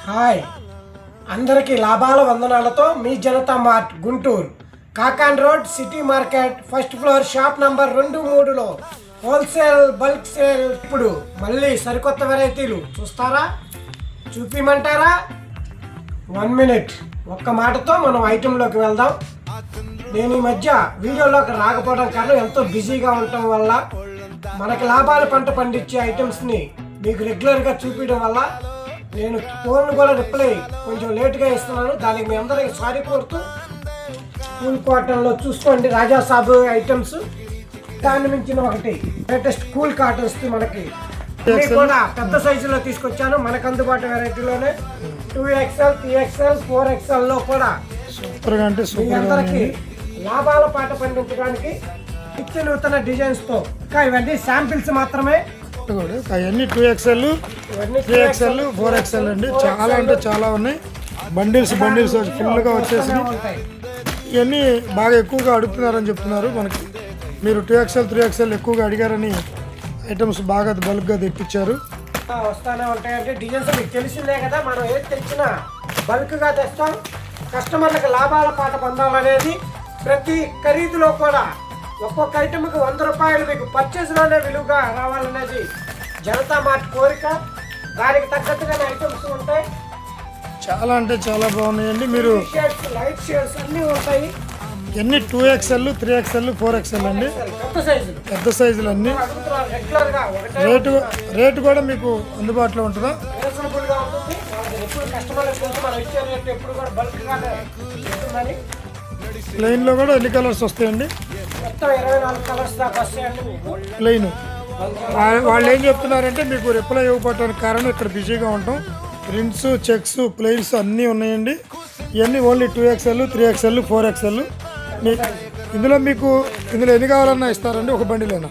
Hi, అందరికీ లాభాల వందనాలతో మీ Janata mart Guntur కాకాన్ road city market first floor shop number 2-3లో హోల్సేల్ బల్క్ సేల్. ఇప్పుడు మళ్ళీ సరికొత్త వెరైటీలు చూస్తారా, చూపిమంటారా? 1 మినిట్ ఒక్క మాటతో మనం ఐటెంలోకి వెళ్దాం. నేను ఈ మధ్య వీడియోలోకి రాకపోవడం కారణం ఎంతో బిజీగా ఉండటం వల్ల మనకి లాభాల పంట పండించే ఐటమ్స్ని మీకు రెగ్యులర్గా చూపించడం వల్ల నేను ఫోన్ కూడా రిప్లై కొంచెం లేట్గా ఇస్తున్నాను. దానికి మీ అందరికీ సారీ కోరుతూ కూల్ కాటన్లో చూసుకోండి రాజా సాబు ఐటమ్స్. దాన్ని మించిన ఒకటి లేటెస్ట్ కూల్ కాటన్స్ మనకి కూడా పెద్ద సైజులో తీసుకొచ్చాను. మనకు అందుబాటు వెరైటీలోనే 2XL, 3XL, 4XL లో కూడా సూపర్గా అంటే మీ అందరికి లాభాల పాట పండించడానికి నిత్య నూతన డిజైన్స్ తో. ఇంకా ఇవన్నీ శాంపిల్స్ మాత్రమే. అవన్నీ 2XL, 3XL, 4XL అండి. చాలా అంటే చాలా ఉన్నాయి. బండిల్స్ ఫుల్గా వచ్చేసి ఇవన్నీ బాగా ఎక్కువగా అడుగుతున్నారని చెప్తున్నారు. మనకి మీరు 2XL, 3XL ఎక్కువగా అడిగారని ఐటమ్స్ బాగా బల్క్గా తెప్పించారు. వస్తానే ఉంటాయంటే డిజైన్స్ మీకు తెలిసిందే కదా. మనం ఏది తెచ్చినా బల్క్గా తెస్తాం. కస్టమర్లకు లాభాల పాట పొందాలనేది ప్రతి ఖరీదులో కూడా ఒక్కొక్క ఐటమ్కి 100 రూపాయలు మీకు పర్చేస్లోనే విలువగా రావాలనేది జనతా మార్ట్ కోరిక. దానికి తగ్గట్టుగానే ఐటమ్స్ ఉంటాయి. చాలా అంటే చాలా బాగున్నాయండి. మీరు షేడ్స్, లైట్ షేడ్స్ అన్నీ ఉంటాయి. ఎన్ని 2XL, 3XL, 4XL అండి. పెద్ద సైజులు అన్నీ. రేటు కూడా మీకు అందుబాటులో ఉంటుందా? ప్లెయిన్లో కూడా ఎన్ని కలర్స్ వస్తాయండి? ప్లెయిన్. వాళ్ళు ఏం చెప్తున్నారంటే మీకు రిప్లై ఇవ్వకపోవడానికి కారణం ఇక్కడ బిజీగా ఉంటాం. ప్రింట్స్, చెక్స్, ప్లెయిన్స్ అన్నీ ఉన్నాయండి. ఇవన్నీ ఓన్లీ 2XL, 3XL, 4XL. ఇందులో ఎన్ని కావాలన్నా ఇస్తారండి? ఒక బండిలోనా?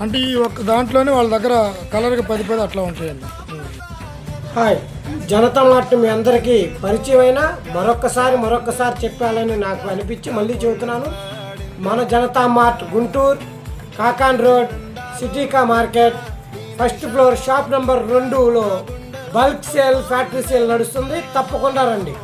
అంటే ఈ ఒక్క దాంట్లోనే వాళ్ళ దగ్గర కలర్కి 10 అట్లా ఉంటాయండి. హాయ్, జనతా మార్ట్ మీ అందరికీ పరిచయమైన మరొక్కసారి చెప్పాలని నాకు అనిపించి మళ్ళీ చెబుతున్నాను. మన జనతా మార్ట్ గుంటూరు కాకాన్ రోడ్ సిటీకా market first floor shop number 2లో బల్క్ సేల్, ఫ్యాక్టరీ సేల్ నడుస్తుంది. తప్పకుండా రండి.